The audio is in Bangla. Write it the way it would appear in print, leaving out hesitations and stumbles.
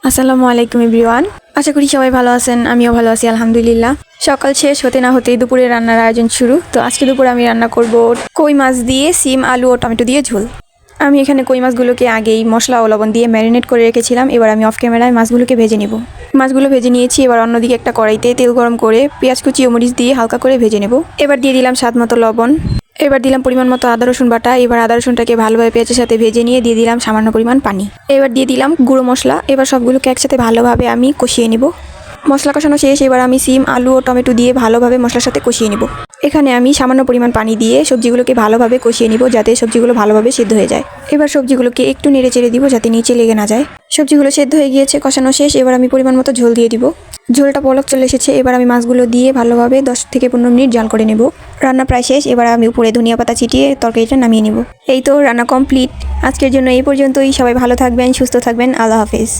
আসসালামু আলাইকুম এভরিওয়ান। আশা করি সবাই ভালো আছেন, আমিও ভালো আছি আলহামদুলিল্লাহ। সকাল শেষ হতে না হতেই দুপুরে রান্নার আয়োজন শুরু। তো আজকে দুপুরে আমি রান্না করব কই মাছ দিয়ে সিম, আলু ও টমেটো দিয়ে ঝোল। আমি এখানে কই মাছগুলোকে আগেই মশলা ও লবণ দিয়ে ম্যারিনেট করে রেখেছিলাম। এবার আমি অফ ক্যামেরায় মাছগুলোকে ভেজে নেব। মাছগুলো ভেজে নিয়েছি। এবার অন্যদিকে একটা কড়াইতে তেল গরম করে পেঁয়াজ কুচি ও মরিচ দিয়ে হালকা করে ভেজে নেব। এবার দিয়ে দিলাম স্বাদ মতো লবণ। এবার দিলাম পরিমাণ মতো আদা রসুন বাটা। এবার আদা রসুনটাকে ভালোভাবে পেঁয়াজের সাথে ভেজে নিয়ে দিয়ে দিলাম সামান্য পরিমাণ পানি। এবার দিয়ে দিলাম গুঁড়ো মশলা। এবার সবগুলোকে একসাথে ভালোভাবে আমি কষিয়ে নেব। মশলা কষানো শেষ। এবার আমি সিম, আলু ও টমেটো দিয়ে ভালোভাবে মশলার সাথে কষিয়ে নেব। এখানে আমি সামান্য পরিমাণ পানি দিয়ে সবজিগুলোকে ভালোভাবে কষিয়ে নিব, যাতে সবজিগুলো ভালোভাবে সিদ্ধ হয়ে যায়। এবার সবজিগুলোকে একটু নেড়ে চেড়ে দিব, যাতে নিচে লেগে না যায়। সবজিগুলো সেদ্ধ হয়ে গিয়েছে, কষানো শেষ। এবার আমি পরিমাণ মতো ঝোল দিয়ে দিব। ঝোলটা বলক চলে এসেছে। এবার আমি মাছগুলো দিয়ে ভালোভাবে 10 থেকে 15 মিনিট জাল করে নেব। রান্না প্রায় শেষ। এবার আমি উপরে ধনিয়া পাতা ছিটিয়ে তরকারিটা নামিয়ে নেব। এই তো রান্না কমপ্লিট। আজকের জন্য এই পর্যন্তই। সবাই ভালো থাকবেন, সুস্থ থাকবেন। আল্লাহ হাফেজ।